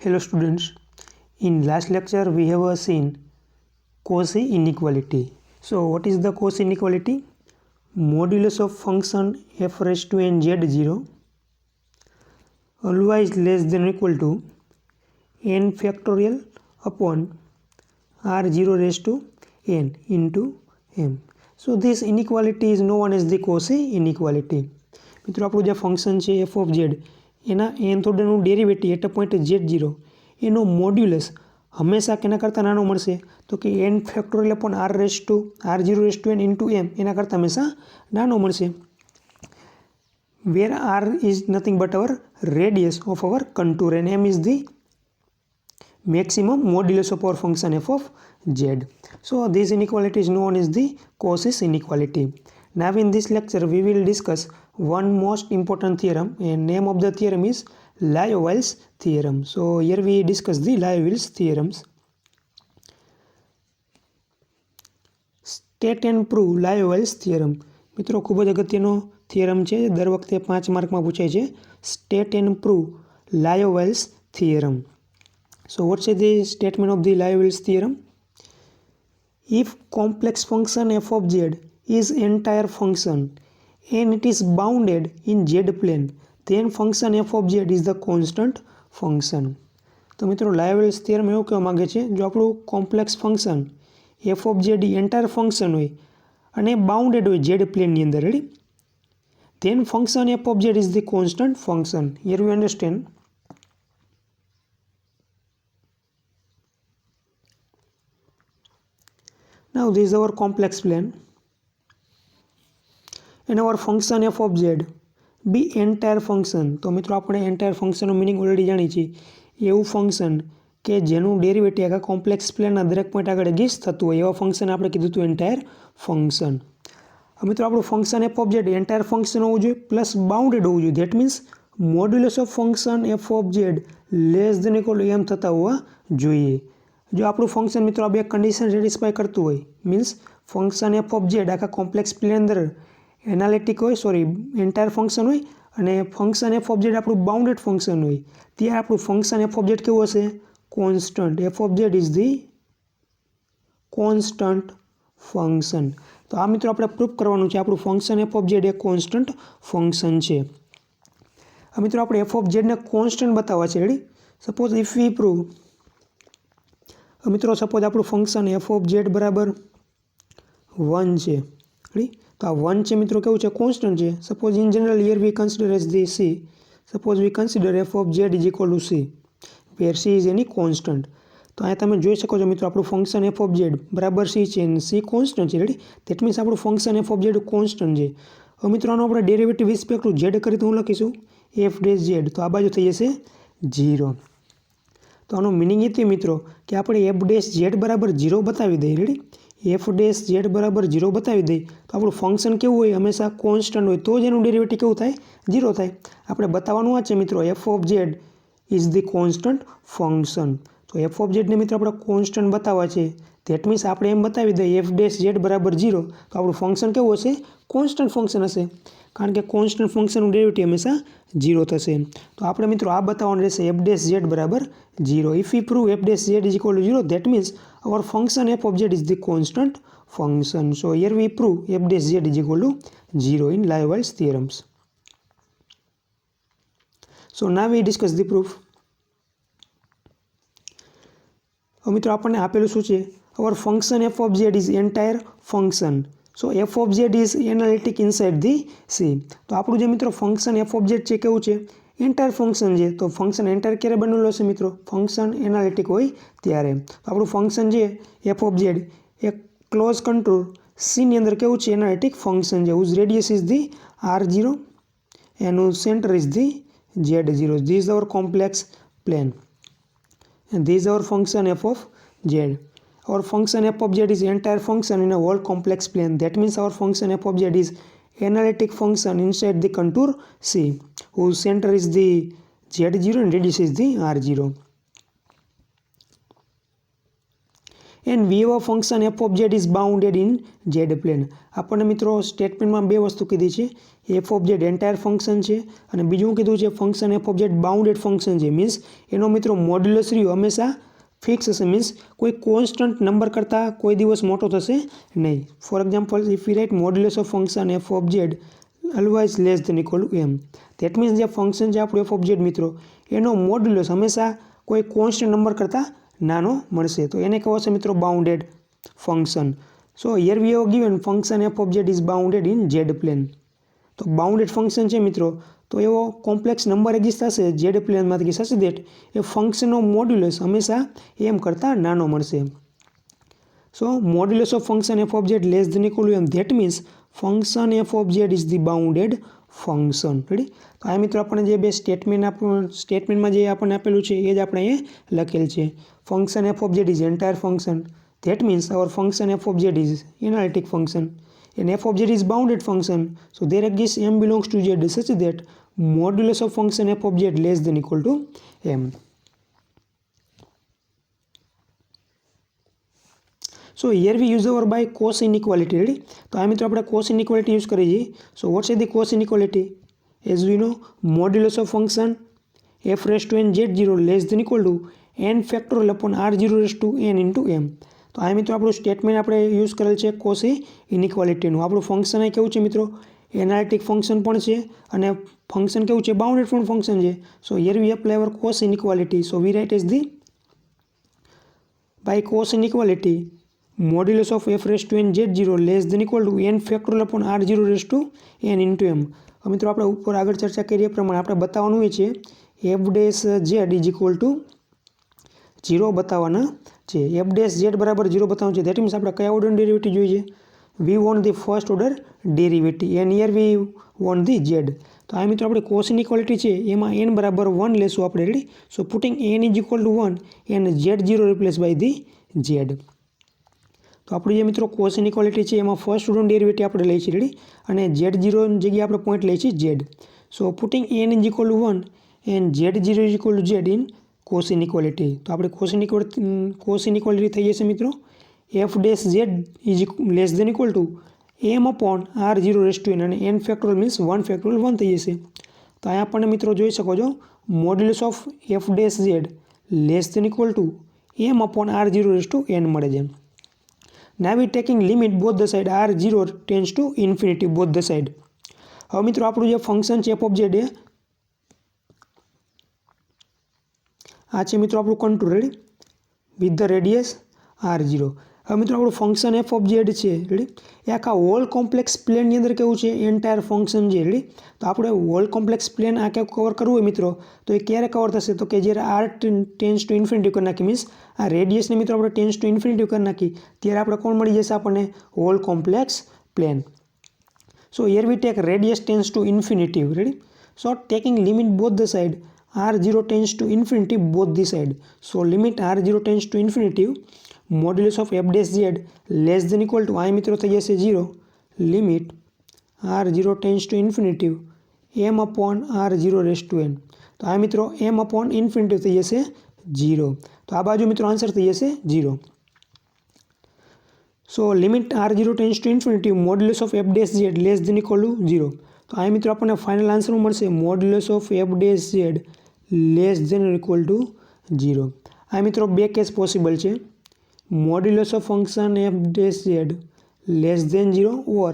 Hello students, in last lecture we have seen Cauchy inequality. So what is the Cauchy inequality? Modulus of function f raised to n z0 always less than or equal to n factorial upon r0 raised to n into m. So this inequality is known as the Cauchy inequality. મિત્રો આપણું જે function છે f of z એના nth ઓર્ડરનું derivative eight point z0 એનો modulus હંમેશા કેના કરતાં નાનો મળશે તો કે n factorial upon r raise to r0 raise to n into m એના કરતાં હંમેશા નાનો મળશે. વેર r is nothing but our radius of our contour and m is the maximum modulus of our function f of z. So this inequality is known as the Cauchy inequality. Now in this lecture we will discuss one most important theorem and name of the theorem is Liouville's theorem. So here we discuss the Liouville's theorems. State and prove Liouville's theorem. મિત્રો ખૂબ જ અગત્યનો theorem છે, દર વખતે 5 માર્કમાં પૂછાય છે. State and prove Liouville's theorem. So what's the statement of the Liouville's theorem? If complex function f of z is entire function and it is bounded in z plane, then function f of z is the constant function. તો મિત્રો લાયોવિલ્સ theorem એવું કહેવા માગે છે, જો આપણું complex function f of z entire function હોય અને બાઉન્ડેડ હોય z પ્લેનની અંદર, ready, then function f of z is the constant function. Here we understand. Now this is our complex plane and our function f of z be entire function. તો મિત્રો આપણે entire ફંક્શનનો meaning already જાણી છીએ. એવું function કે જેનું derivative આખા કોમ્પ્લેક્સ પ્લેનના દરેક પોઈન્ટ આગળ એક્ઝિસ્ટ થતું હોય એવા ફંક્શન આપણે કીધું હતું એન્ટાયર ફંક્શન. મિત્રો આપણું function f of z entire function હોવું જોઈએ પ્લસ બાઉન્ડેડ હોવું જોઈએ. That means modulus of function f of z less than equal to m થતા હોવા જોઈએ. જો આપણું ફંક્શન મિત્રો આ બે કન્ડિશન સેટિસ્ફાય કરતું હોય, means function f of Z આખા કોમ્પ્લેક્સ પ્લેન અંદર એનાલિટિક હોય, એન્ટાયર ફંક્શન હોય અને ફંક્શન એફ ઓફ ઝેડ આપણું બાઉન્ડેડ ફંક્શન હોય, ત્યારે આપણું ફંક્શન એફ ઓફ ઝેડ કેવું હશે? Constant. F of z is the constant function. તો આ મિત્રો આપણે પ્રૂફ કરવાનું છે આપણું function f of z A constant function છે. આ મિત્રો આપણે એફ ઓફ ઝેડને કોન્સ્ટન્ટ બતાવવા છે, ready. Suppose if V prove, મિત્રો સપોઝ આપણું ફંક્શન એફ ઓફ ઝેડ બરાબર 1 છે, રેડી. તો આ 1 છે મિત્રો, કેવું છે? કોન્સ્ટન્ટ છે. Suppose in general here we consider as the c. Suppose we consider f of z is equal to c, where c is any constant. તો અહીંયા તમે જોઈ શકો છો મિત્રો આપણું ફંક્શન એફ ઓફ ઝેડ બરાબર સી છે અને સી કોન્સ્ટન્ટ છે, રેડી. દેટ મીન્સ આપણું function f of z constant છે. હવે મિત્રો આનો આપણે ડેરિવેટિવ રિસ્પેક્ટ ટુ ઝેડ કરી તો હું લખીશું એફ ડેશ ઝેડ, તો આ બાજુ થઈ જશે 0. તો આનો મિનિંગ એ થયું મિત્રો કે આપણે એફ ડેશ ઝેડ બરાબર 0 બતાવી દઈએ, રેડી. એફ ડેશ ઝેડ બરાબર 0 બતાવી દઈએ તો આપણું ફંક્શન કેવું હોય? હંમેશા કોન્સ્ટન્ટ હોય, તો જ એનું ડેરિવેટિવ કેવું થાય? 0 થાય. આપણે બતાવવાનું આ છે મિત્રો F of z is the constant function. તો એફ ઓફ ઝેડને મિત્રો આપણે કોન્સ્ટન્ટ બતાવવા છે. ધેટ મીન્સ આપણે એમ બતાવી દઈએ એફ ડેશ ઝેડ બરાબર 0, તો આપણું ફંક્શન કેવું હશે? કોન્સ્ટન્ટ ફંક્શન હશે, કારણ કે કોન્સ્ટન્ટ ફંક્શનનું ડેરિવેટિવ હંમેશા 0 થશે. તો આપણે મિત્રો આ બતાવવાનું રહેશે એફ ડેશ ઝેડ બરાબર 0. If V prove F dash z is equal to 0, that means our function f of z is the constant function. So here we prove f dash z is equal to 0 in Liouville's theorems. So now we discuss the proof. હવે મિત્રો આપણને આપેલું શું છે? our function f of z is entire function. So f of z is analytic inside the C. તો આપણું જે મિત્રો ફંક્શન f of z છે કેવું છે? એન્ટાયર ફંક્શન છે. તો ફંક્શન એન્ટાયર ક્યારે બનેલું હશે મિત્રો? ફંક્શન એનાલિટિક હોય ત્યારે. તો આપણું ફંક્શન છે f of z a close control સીની અંદર કેવું છે? એનાલિટિક ફંક્શન છે. Whose radius is the r0 and whose centre is the z0. This is our complex plane and this is our function f of z. Our function f of z is entire function in a whole complex plane. That means our function f of z is analytic function inside the contour C, whose center is the z0 and radius is the r0. And we have a function f of z is bounded in z plane. આપણને મિત્રો સ્ટેટમેન્ટમાં બે વસ્તુ કીધી છે. F of z entire function છે અને બીજું કીધું છે function f of z bounded function છે. મીન્સ એનો મિત્રો મોડ્યુલસ રહ્યું હંમેશા ફિક્સ હશે. મીન્સ કોઈ કોન્સ્ટન્ટ નંબર કરતાં કોઈ દિવસ મોટો થશે નહીં. For example if you write modulus of function f of z always less than equal to m. That means જે ફંક્શન છે આપણું એફ ઓફ જેડ મિત્રો એનો મોડ્યુલસ હંમેશા કોઈ કોન્સ્ટન્ટ નંબર કરતાં નાનો મળશે. તો એને કહો છે મિત્રો bounded function. So here we have given function f of z is bounded in z plane. તો બાઉન્ડેડ ફંક્શન છે મિત્રો તો એવો કોમ્પ્લેક્સ નંબર એક્ઝિસ્ટ થશે જેડ પ્લેનમાંથી સચ દેટ એ ફંક્શનનો મોડ્યુલસ હંમેશા એમ કરતાં નાનો મળશે. So modulus of function f of z less than equal to m. That means function f of z is the bounded function. Ready. તો આ મિત્રો આપણને જે બે સ્ટેટમેન્ટમાં જે આપણને આપેલું છે એ જ આપણે અહીંયા લખેલ છે. Function f of z is entire function. That means our function f of z is analytic function. And f of z is bounded function, so there exists m belongs to z such that modulus of function f of z less than equal to m. So here we use our by cos inequality. Ready? તો આ મિત્રો આપણે cos inequality use કરીએ છીએ. So what is the cos inequality? As we know, modulus of function f raised to n z0 less than equal to n factorial upon r0 raised to n into m. તો આ મિત્રો આપણું statement આપણે use કરેલ છે cos ઇનઇક્વાલિટીનું. આપણું function અહીં કેવું છે મિત્રો એનાલિટિક ફંક્શન પણ છે અને ફંક્શન કેવું છે બાઉન્ડેડ પણ ફંક્શન છે. So here we apply our Cauchy inequality. So we write as the by Cauchy inequality modulus of f raise to n z0 less than equal to n factorial upon r0 raise to n into m. મિત્રો આપણે ઉપર આગળ ચર્ચા કરીએ એ પ્રમાણે આપણે બતાવવાનું હોય છે F dash z is equal to 0 બતાવવાના છે. એફ ડેશ ઝેડ બરાબર 0 બતાવવાનું છે. ધેટ મીન્સ આપણે કયા ઓર્ડર ડેરિવેટિવ જોઈએ? We want the first order derivative and here we want the z. તો આ મિત્રો આપણે કોસ ઇનઇક્વાલિટી છે એમાં n બરાબર 1 લેશું આપણે. Ready. So putting n is equal to 1 and z0 replace by the z. તો આપણું જે મિત્રો કોસ ઇનઇક્વાલિટી છે એમાં ફર્સ્ટ ઓર્ડર ડેરિવેટિવ આપણે લઈએ છીએ. રેડી. અને z0 ની જગ્યાએ આપણે પોઈન્ટ લઈએ છીએ z. So putting n is equal to 1 and z0 is equal to z in Cauchy inequality. તો આપણે કોસ ઇનઇક્વાલિટી થઈ જશે મિત્રો f dash z is less than equal to m upon r0 raise to n અને n factorial means 1 factorial 1 થઈ જશે. તો અહીંયા આપણને મિત્રો જોઈ શકો છો modulus of f dash z less than equal to m upon r0 raise to n મળે છે. Now we taking limit both the side r0 tends to infinity both the side. હવે મિત્રો આપણું જે ફંક્શન છે એફ ઓફ ઝેડ એ આ છે મિત્રો આપણું contour. Ready. With the radius r0. હવે મિત્રો આપણું ફંક્શન એફ ઓફ ઝેડ છે. રેડી. એ આખા હોલ કોમ્પ્લેક્સ પ્લેનની અંદર કેવું છે એન્ટાયર ફંક્શન છે. રેડી. તો આપણે હોલ કોમ્પ્લેક્સ પ્લેન આ ક્યાંક કવર કરવું હોય મિત્રો તો એ ક્યારે કવર થશે તો કે જ્યારે r ટેન્સ ટુ ઇન્ફિનિટી કરી નાખી મીન્સ આ રેડિયસને મિત્રો આપણે ટેન્સ ટુ ઇન્ફિનિટી કરી નાખી ત્યારે આપણે કોણ મળી જશે આપણને whole complex plane. So here we take radius tends to infinity. Ready. So taking limit both the side r0 tends to infinity both the side. So limit r0 tends to infinity modulus of f dash z less than equal to I મિત્રો થઈ જશે 0 limit r0 tends to infinity m upon r0 raised to n. તો આ મિત્રો m upon infinity થઈ જશે 0. તો આ બાજુ મિત્રો આન્સર થઈ જશે 0. સો limit r0 tends to infinity modulus of f dash z less than equal to 0. તો આ મિત્રો આપણને ફાઇનલ આન્સર મળશે modulus of f dash z less than equal to 0. આ મિત્રો બે કેસ પોસિબલ છે modulus of function f dash z less than 0 or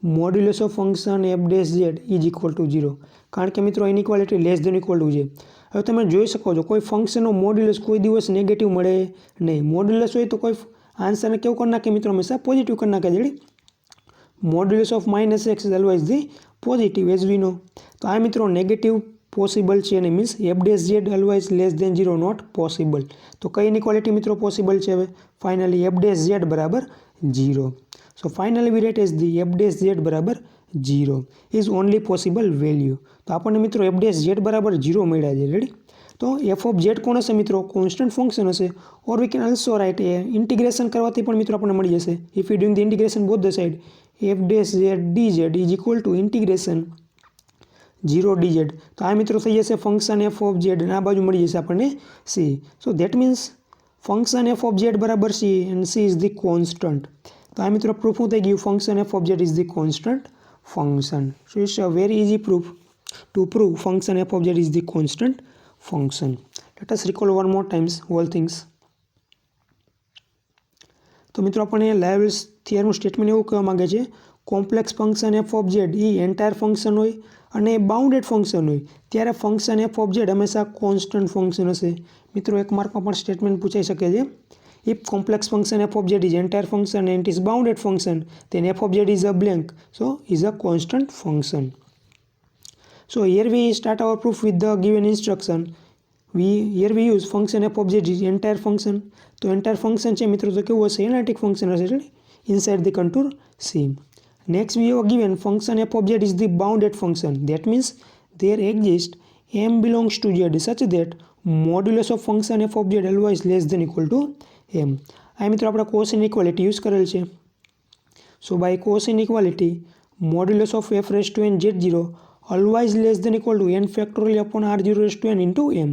modulus of function f dash z is equal to 0. કારણ કે મિત્રો inequality less than equal to છે. હવે તમે જોઈ શકો છો કોઈ ફંક્શનનો મોડ્યુલસ કોઈ દિવસ નેગેટિવ મળે નહીં. મોડ્યુલસ હોય તો કોઈ આન્સરને કેવું કરી નાખે મિત્રો હંમેશા પોઝિટિવ કરી નાખે. જેડી modulus of minus x is always the positive as we know. તો આ મિત્રો નેગેટિવ પોસિબલ છે અને means f dash z always less than 0 not possible. તો કઈ ઇનઇક્વાલિટી મિત્રો પોસિબલ છે હવે ફાઇનલી એફ ડેશ ઝેડ બરાબર 0. So finally we write as the f dash z બરાબર 0 ઇઝ ઓનલી પોસિબલ વેલ્યુ. તો આપણને મિત્રો એફ ડેશ ઝેડ બરાબર 0 મળ્યા છે. રેડી. તો એફ ઓફ ઝેડ કોણ હશે મિત્રો કોન્સ્ટન્ટ ફંક્શન હશે or we can also write a integration કરવાથી પણ મિત્રો આપણને મળી જશે if you doing the integration both the side f dash z d z is equal to integration 0 dz. તો આ મિત્રો થઈ જશે ફંક્શન એફ ઓફ ઝેડ અને આ બાજુ મળી જશે આપણને c. So that means function f of z બરાબર c and c is the constant. તો આ મિત્રો પ્રૂફ થઈ ગયું function f of z is the constant function. So it's a very easy proof to prove function f of z is the constant function. Let us recall one more times all things. તો મિત્રો આપણને લાયવલ્સ થિયરમનું statement એવું કહેવા માગે છે, complex function f of z A entire function હોય અને bounded function હોય ત્યારે ફંક્શન એફ ઓફ ઝેડ હંમેશા કોન્સ્ટન્ટ ફંક્શન હશે. મિત્રો એક માર્કમાં પણ સ્ટેટમેન્ટ પૂછાઈ શકે છે. If complex function f of z is entire function and it is bounded function, then f of z is a blank, so is a constant function. So here we start our proof with the given instruction. Here we use function f of z is entire function. તો entire function છે મિત્રો તો કેવું હશે, analytic function હશે એટલે inside the contour C. Next we have given function f of z is the bounded function. That means there exists m belongs to z such that modulus of function f of z always less than equal to m. આ મિત્રો આપણે cos inequality use કરેલ છે. So by cos inequality modulus of f raised to n z0 always less than equal to n factorial upon r0 raised to n into m.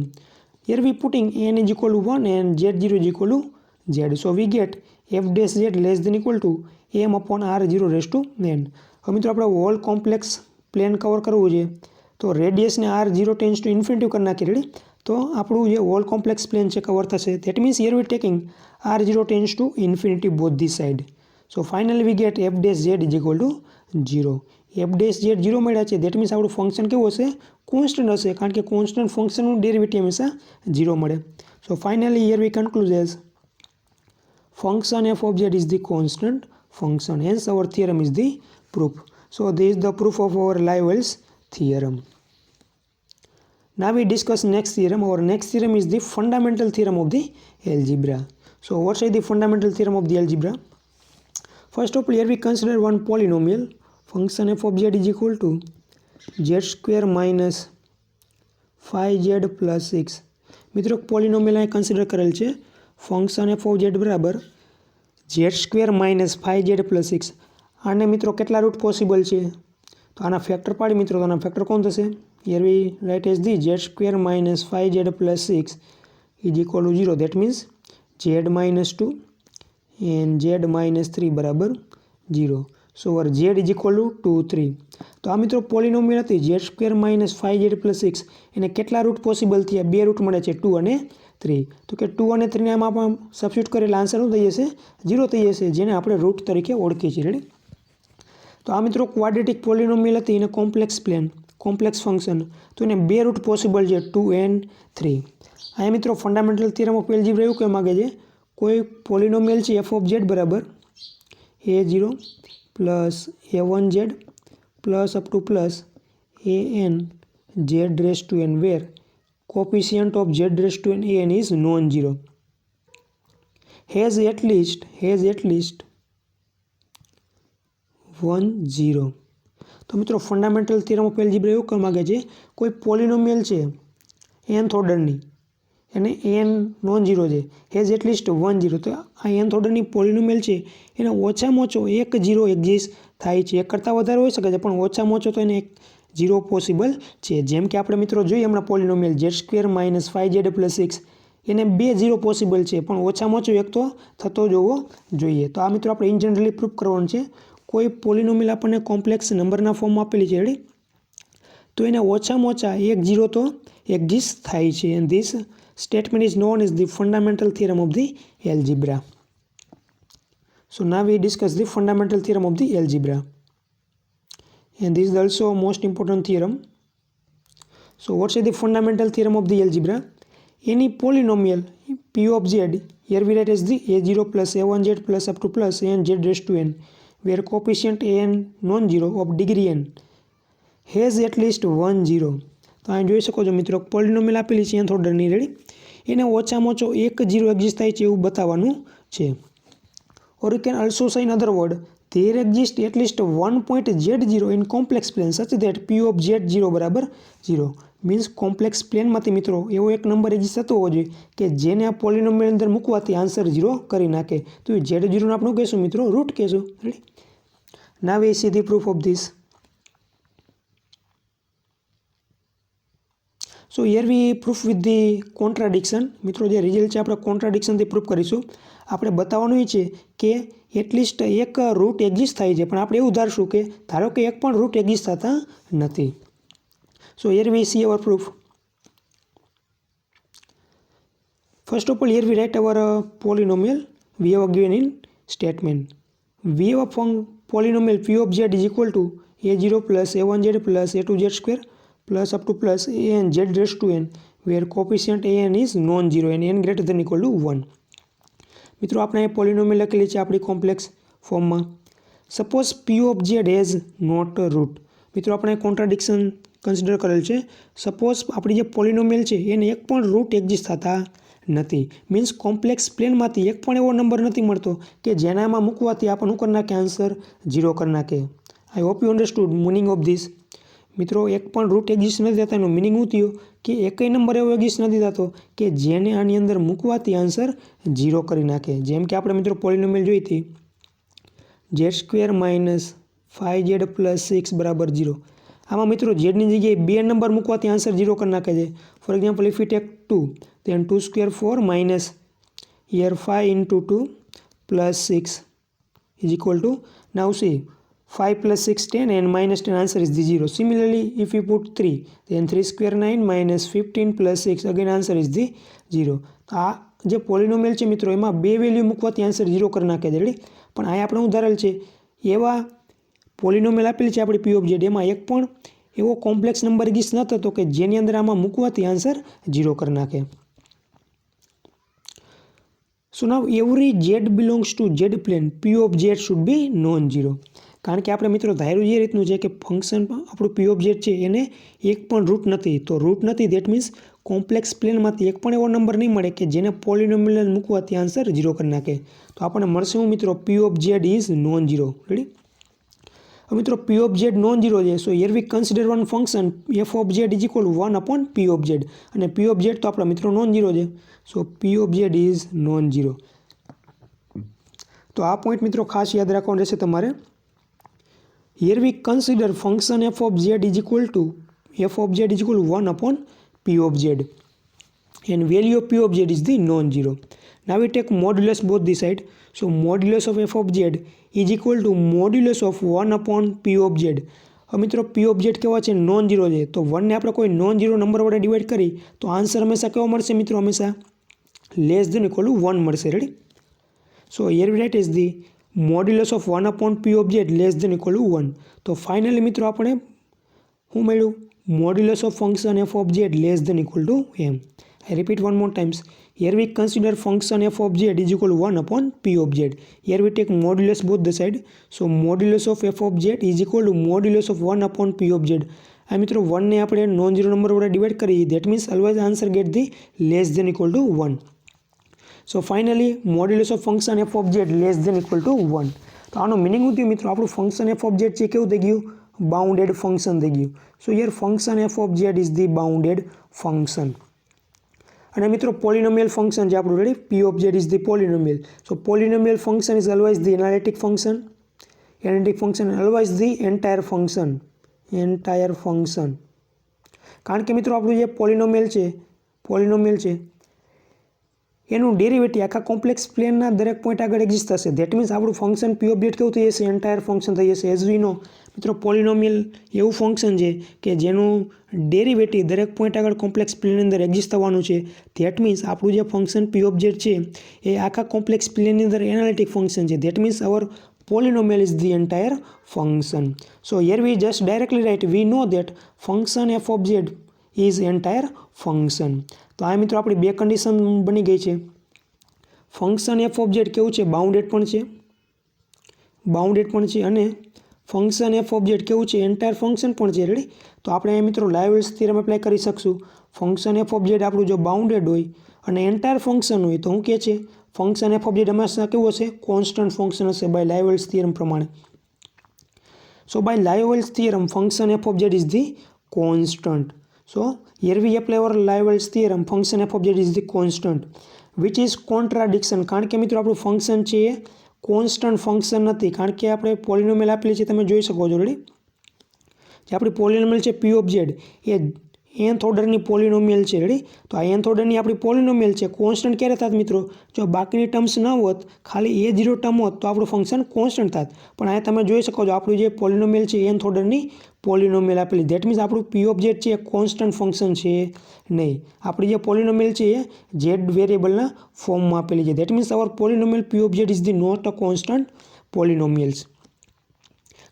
Here we putting n is equal to 1 and z0 is equal to z. So we get f dash z less than equal to m upon r0 raised to n. હવે મિત્રો આપણે hall complex plane cover કરવું છે તો રેડિયસને r0 tends to infinity કરી નાખી. Ready, તો આપણું જે હોલ કોમ્પ્લેક્સ પ્લેન છે કવર થશે. That means here we taking r0 tends to infinity both the side. So finally we get f dash z is equal to 0. f dash z 0 મળ્યા છે. That means આપણું function કેવું હશે, constant હશે, કારણ કે કોન્સ્ટન્ટ ફંક્શનનું ડેરિવેટિવ હંમેશા 0 મળે. So finally here we conclude as function f of z is the constant function. Hence our theorem is the proof. So this is the proof of our Liouville's theorem. Now we discuss next theorem. Our next theorem is the fundamental theorem of the algebra. So what is the fundamental theorem of the algebra? First of all, here we consider one polynomial. Function f of z is equal to z square minus 5z plus 6. મિત્રો પોલિનોમિયલ અહીં consider કરેલ છે. Function f of z બરાબર Z square minus 5z plus 6. આને મિત્રો કેટલા route possible છે તો આના ફેક્ટર પાડી મિત્રો, તો આના ફેક્ટર કોણ થશે? Here we write as the z square minus 5z plus 6 is equal to 0. That means z minus 2 and z minus 3 બરાબર 0. So or z is equal to 2 3. તો આ મિત્રો પોલિનોમિયલ હતી Z square minus 5z plus 6, એને કેટલા route possible થયા? 2 route મળે છે, 2 અને 3. તો કે 2 અને 3 ને આમાં પણ સબસ્ટિટ્યુટ કરેલા આન્સર શું થઈ જશે? 0 થઈ જશે, જેને આપણે રૂટ તરીકે ઓળખીએ છીએ. રેડી, તો આ મિત્રો ક્વાડ્રેટિક પોલિનોમિયલ હતી, એને કોમ્પ્લેક્સ પ્લેન, કોમ્પ્લેક્સ ફંક્શન, તો એને 2 રૂટ પોસિબલ છે, 2 and 3. અહીંયા મિત્રો ફંડામેન્ટલ થિયરમ ઓફ એલ્જીબ્રા એવું કહેવા માગે છે, કોઈ પોલિનોમિયલ છે એફ ઓફ ઝેડ બરાબર a0 plus a1z plus up to plus an z raise to n where coefficient of z raised to n is non-zero, has at least 1 0. તો મિત્રો fundamental theorem of algebra એવું કહેવા માગે છે, કોઈ પોલિનોમિયલ છે nth ઓર્ડરની એને n નોન ઝીરો છે, હેઝ એટલીસ્ટ 1 0. તો આ nth ઓર્ડરની પોલિનોમિયલ છે એને ઓછામાં ઓછો 1 0 એક્ઝિસ્ટ થાય છે. એક કરતાં વધારે હોઈ શકે છે પણ ઓછામાં ઓછો તો એને 0 પોસિબલ છે. જેમ કે આપણે મિત્રો જોઈએ હમણાં પોલિનોમિયલ z square minus 5z plus 6, એને 2 0 પોસિબલ છે પણ ઓછામાં ઓછો એક તો થતો જ હોવો જોઈએ. તો આ મિત્રો આપણે ઇન જનરલી પ્રૂફ કરવાનું છે. કોઈ પોલિનોમિયલ આપણને કોમ્પ્લેક્સ નંબરના ફોર્મમાં આપેલી છે, રેડી, તો એને ઓછામાં ઓછા 1 0 તો એક્ઝિસ્ટ થાય છે. And this statement is known as the fundamental theorem of the algebra. So now we discuss the fundamental theorem of the algebra. And this is also most important theorem. So what is the fundamental theorem of the algebra? Any polynomial p of z, here we write as the a0 plus a1z plus up to plus an z raised to n, where coefficient an non-zero of degree n has at least 1 0. તો અહીં જોઈ શકો છો મિત્રો પોલિનોમિયલ આપેલી છે nth ઓર્ડરની, ready, એને ઓછામાં ઓછો 1 0 એક્ઝિસ્ટ થાય છે એવું બતાવવાનું છે. ઓર યુ કેન ઓલ્સો સે in other word there exists at least one point z0 in complex plane such that p of z0 બરાબર 0. મીન્સ કોમ્પ્લેક્સ પ્લેનમાંથી મિત્રો એવો એક નંબર એક્ઝિસ્ટ થતો હોવો જોઈએ કે જેને આ પોલિનોમિયલ અંદર મૂકવાથી આન્સર 0 કરી નાખે. તો એ z0 ને આપણે કહીશું મિત્રો રૂટ કહીશું. Ready, now we see the proof of this. So here we proof with the contradiction. મિત્રો જે રિઝલ્ટ છે આપણે કોન્ટ્રાડિક્શનથી પ્રૂફ કરીશું. આપણે બતાવવાનું એ છે કે એટલીસ્ટ એક રૂટ એક્ઝિસ્ટ થાય છે, પણ આપણે એવું ધારશું કે ધારો કે એક પણ રૂટ એક્ઝિસ્ટ થતા નથી. So here we see our proof. First of all, here we write our polynomial we have given in statement. We have a polynomial p of z is equal to a0 plus a1z plus a2z square plus up to plus an z raised to n, where coefficient an is non-zero and n greater than equal to 1. મિત્રો આપણે પોલિનોમિયલ લખેલી છે આપણી complex ફોર્મમાં. Suppose p of z has not a root. મિત્રો આપણે contradiction consider કરેલ છે. સપોઝ આપણી જે પોલિનોમિયલ છે એને એક પણ રૂટ એક્ઝિસ્ટ થતા નથી. મીન્સ કોમ્પ્લેક્સ પ્લેનમાંથી એક પણ એવો નંબર નથી મળતો કે જેનામાં મૂકવાથી આપણને કરી નાખે આન્સર 0 કરી નાખે. આઈ hope you understood meaning of this. મિત્રો એક પણ રૂટ એક્ઝિસ્ટ નથી થતા એનું મિનિંગ શું થયું કે એકય નંબર એવો એક્ઝિસ્ટ નથી થતો કે જેને આની અંદર મૂકવાથી આન્સર 0 કરી નાખે. જેમ કે આપણે મિત્રો પોલિનોમિયલ જોઈ હતી z² - 5z + 6 = 0. આમાં મિત્રો ઝેડની જગ્યાએ 2 નંબર મૂકવાથી આન્સર 0 કરી નાખે છે. Four example if you take 2 then 2² 4 minus here 5 into 2 plus 6 is equal to, now see 5 plus 6 10 and minus 10 answer is the 0. Similarly if you put 3 then 3² 9 minus 15 plus 6 again answer is the 0. આ જે polynomial છે મિત્રો એમાં 2 value મૂકવાથી answer 0 કરી નાખે છે. Ready, પણ આ આપણે ઉદાહરણ છે એવા પોલિનોમિયલ આપેલી છે આપણી p of z, એમાં એક પણ એવો કોમ્પ્લેક્સ નંબર એક્ઝિસ્ટ ન થતો કે જેની અંદર આમાં મૂકવાથી આન્સર 0 કરી નાખે. So now every z belongs to z plane, p of z should be non-zero. કારણ કે આપણે મિત્રો ધાર્યું એ રીતનું છે કે ફંક્શન આપણું p of z છે એને એક પણ રૂટ નથી. તો રૂટ નથી દેટ મીન્સ કોમ્પ્લેક્સ પ્લેનમાંથી એક પણ એવો નંબર નહીં મળે કે જેને પોલિનોમિયલ મૂકવાથી આન્સર 0 કરી નાખે. તો આપણને મળશે હું મિત્રો p of z is non-zero. Ready, હવે મિત્રો p of z non-zero છે. So here we consider one function f of z is equal to 1/p of z, અને p of z તો આપણા મિત્રો non-zero છે. સો p of z is non-zero. તો આ પોઈન્ટ મિત્રો ખાસ યાદ રાખવાનું રહેશે તમારે. Here we consider function f of z is equal to 1/p of z and value of p of z is the non-zero. Now we take modulus both the side. So modulus of f of z is equal to modulus of 1/p of z. હવે મિત્રો p of z કેવા છે? non-zero છે. તો 1ને આપણે કોઈ non-zero number વડે divide કરી તો આન્સર હંમેશા કેવો મળશે મિત્રો? હંમેશા લેસ ધેન ઇક્વલ ટુ 1 મળશે. Ready, so here we write is the modulus of 1/p of z less than equal to 1. તો ફાઇનલી મિત્રો આપણે શું મળ્યું? Modulus of function f of z less than equal to m. I repeat one more times. Here we consider function f of z is equal to 1/p of z. Here we take modulus both the side. So modulus of f of z is equal to modulus of 1/p of z. આ મિત્રો 1ને આપણે non zero number વડે divide કરીએ that means always answer get the less than equal to 1. So finally modulus of function f of z less than equal to 1. તો આનો meaning શું થયું મિત્રો? આપણું ફંક્શન f of z છે કેવું થઈ ગયું? બાઉન્ડેડ ફંક્શન થઈ ગયું. સો here function f of z is the bounded function. અને મિત્રો પોલિનોમિયલ ફંક્શન છે આપણું. Ready, p of z is the પોલિનોમિયલ. So પોલિનોમિયલ function is always the analytic function. Analytic function always the entire function. કારણ કે મિત્રો આપણું જે પોલિનોમિયલ છે એનું ડેરિવેટિવ આખા કોમ્પ્લેક્સ પ્લેનના દરેક પોઈન્ટ આગળ એક્ઝિસ્ટ થશે. ધેટ મીન્સ આપણું ફંક્શન p of z કેવું થઈ જશે? એન્ટાયર ફંક્શન થઈ જશે. એઝ વી નો મિત્રો પોલિનોમિયલ એવું ફંક્શન છે કે જેનું ડેરિવેટિવ દરેક પોઈન્ટ આગળ કોમ્પ્લેક્સ પ્લેનની અંદર એક્ઝિસ્ટ થવાનું છે. ધેટ મીન્સ આપણું જે ફંક્શન p of z છે એ આખા કોમ્પ્લેક્સ પ્લેનની અંદર એનાલિટિક ફંક્શન છે. That means our polynomial is the entire function. So here we just directly write, we know that function f of z is entire function. તો આ મિત્રો આપણી બે કન્ડિશન બની ગઈ છે. ફંક્શન f of z કેવું છે? બાઉન્ડેડ પણ છે અને ફંક્શન f of z કેવું છે? એન્ટાયર ફંક્શન પણ છે. રેડી, તો આપણે મિત્રો લાઇવલ્સ થિયરમ એપ્લાય કરી શકશું. ફંક્શન f of z આપણું જો બાઉન્ડેડ હોય અને એન્ટાયર ફંક્શન હોય તો શું કહે છે? ફંક્શન f of z હંમેશા કેવું હશે? કોન્સ્ટન્ટ ફંક્શન હશે બાય લાઇવલ્સ થિયરમ પ્રમાણે. So by Liouville's theorem function f of z is the constant. So here we apply our Liouville's theorem function f of z is the constant which is contradiction. કારણ કે મિત્રો આપણું function છે એ constant function નથી. કારણ કે આપણે પોલિનોમિયલ આપેલી છે તમે જોઈ શકો છો. રેડી, જે આપણી પોલિનોમિયલ છે p of z A nth ઓર્ડરની પોલિનોમિયલ છે. રેડી? તો આ nth ઓર્ડરની આપણી પોલિનોમિયલ છે. કોન્સ્ટન્ટ ક્યારે થાત મિત્રો? જો બાકીની ટર્મ્સ ન હોત, ખાલી a0 ટર્મ હોત તો આપણું ફંક્શન કોન્સ્ટન્ટ થાત. પણ અહીંયા તમે જોઈ શકો છો આપણું જે પોલિનોમિયલ છે nth ઓર્ડરની પોલિનોમિયલ આપેલી. ધેટ મીન્સ આપણું p ઓફ z છે એ કોન્સ્ટન્ટ ફંક્શન છે નહીં. આપણી જે પોલિનોમિયલ છે એ z વેરિયેબલના ફોર્મમાં આપેલી છે. That means our polynomial p of z is the not a constant polynomials.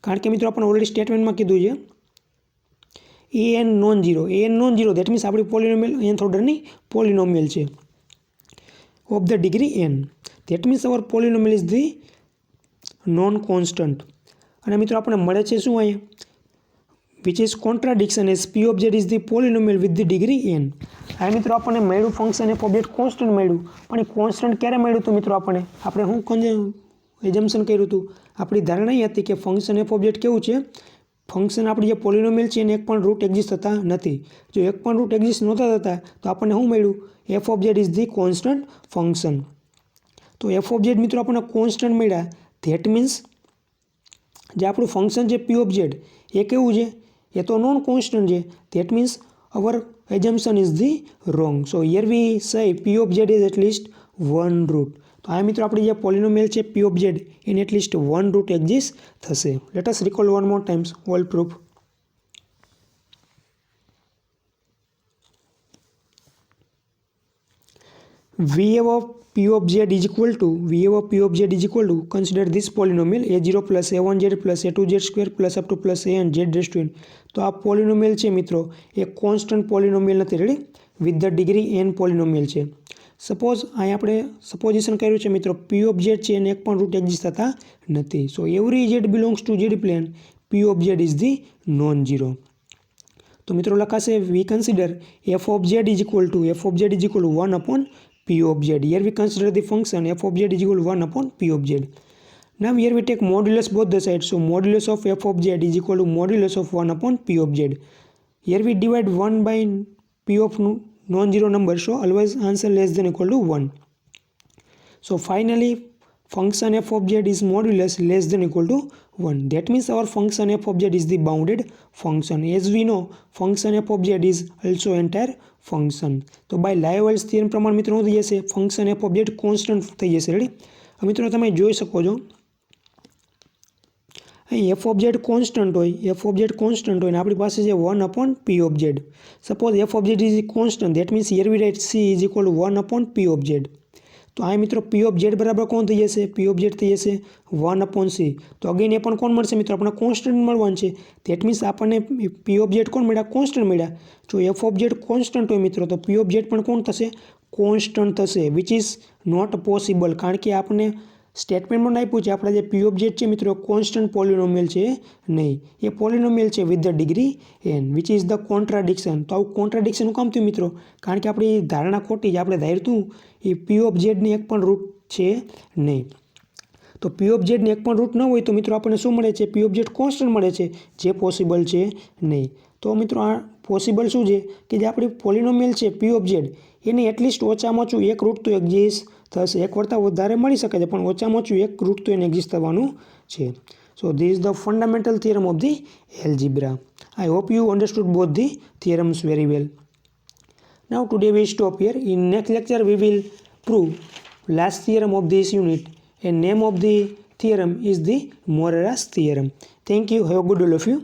કારણ કે મિત્રો આપણે ઓલરેડી સ્ટેટમેન્ટમાં કીધું છે an non zero. That means આપણી પોલિનોમિયલ nth ઓર્ડરની પોલિનોમિયલ છે of the degree n. That means our polynomial is the non constant. અને મિત્રો આપણે મળે છે શું અહીંયા? Which is contradiction as p of z is the polynomial with the degree n. આ મિત્રો આપણને મળ્યું function f of z constant મળ્યું. પણ એ કોન્સ્ટન્ટ ક્યારે મળ્યું હતું મિત્રો? આપણે શું એઝમ્પશન કર્યું હતું? આપણી ધારણા એ હતી કે ફંક્શન f ઓફ z કેવું છે? ફંક્શન આપણી જે પોલિનોમિયલ છે એને એક પણ રૂટ એક્ઝિસ્ટ થતા નથી. જો એક પણ રૂટ એક્ઝિસ્ટ નહોતા થતા તો આપણને શું મળ્યું? f of z is the constant function. તો f ઓફ z મિત્રો આપણને કોન્સ્ટન્ટ મળ્યા. ધેટ મીન્સ જે આપણું ફંક્શન છે p ઓફ z એ કેવું છે? એ તો નોન કોન્સ્ટન્ટ છે. That means our assumption is the wrong. So here we say p of z is at least one root. તો આ મિત્રો આપણી જે પોલિનોમિયલ છે p ઓફ z એને એટલીસ્ટ વન રૂટ એક્ઝિસ્ટ થશે. Let us recall one more times all proof. we have a p of z is equal to consider this polynomial a0 plus a1z plus a2z square plus up to plus an z raised to n. તો આ પોલિનોમિયલ છે મિત્રો એ constant પોલિનોમિયલ નથી. Ready? With the degree n પોલિનોમિયલ છે. Suppose અહીં આપણે supposition કર્યું છે મિત્રો p ઓફ z છે એને એક પણ રૂટ એક્ઝિસ્ટ થતા નથી. So every z belongs to z plane p of z is the non zero. તો મિત્રો લખાશે વી consider f of z is equal to 1 upon p of z. Here we consider the function f of z is equal to 1 upon p of z. Now here we take modulus both the sides. So modulus of f of z is equal to modulus of 1 upon p of z. Here we divide 1 by p of non-zero number. So always answer less than equal to 1. So finally function f of z is modulus less than equal to 1. That means our function f of z is the bounded function. As we know function f of z is also entire function. તો by લાયોવેલ્સ theorem પ્રમાણે મિત્રો શું થઈ જશે? Function f of z constant થઈ જશે. Ready? હવે મિત્રો તમે જોઈ શકો છો અહીં f of z કોન્સ્ટન્ટ હોય ને આપણી પાસે છે 1 upon p of z. Suppose f of z is constant, that means here we write c is equal to 1 upon p of z. તો આ મિત્રો p of z બરાબર કોણ થઈ જશે? p of z થઈ જશે 1 upon c. તો અગેન એ પણ કોણ મળશે મિત્રો? આપણને કોન્સ્ટન્ટ મળવાનું છે. ધેટ મીન્સ આપણને p of z કોણ મળ્યા? કોન્સ્ટન્ટ મળ્યા. જો f of z કોન્સ્ટન્ટ હોય મિત્રો તો p of z પણ કોણ થશે? કોન્સ્ટન્ટ થશે. Which is not possible. કારણ કે આપણને સ્ટેટમેન્ટમાં આપ્યું છે આપણા જે p of z છે મિત્રો કોન્સ્ટન્ટ પોલિનોમિયલ છે નહીં. એ પોલિનોમિયલ છે with the degree n which is the contradiction. તો આવું કોન્ટ્રાડિક્શન શું કામ થયું મિત્રો? કારણ કે આપણી ધારણા ખોટી છે. આપણે ધાર્યું એ p of z ની એક પણ રૂટ છે નહીં. તો p of z ની એક પણ રૂટ ન હોય તો મિત્રો આપણને શું મળે છે? p of z કોન્સ્ટન્ટ મળે છે, જે પોસિબલ છે નહીં. તો મિત્રો આ પોસિબલ શું છે કે જે આપણી પોલિનોમિયલ છે p of z એને એટલીસ્ટ ઓછામાં ઓછું એક રૂટ તો એક્ઝિસ્ટ થશે. એક કરતાં વધારે મળી શકે છે પણ ઓછામાં ઓછું એક રૂટ તો એને એક્ઝિસ્ટ થવાનું છે. So this is the fundamental theorem of the algebra. I hope you understood both the theorems very well. Now today we stop here. In next lecture we will prove last theorem of this unit, and name of the theorem is the Morera's theorem. Thank you. Have a good day all of you.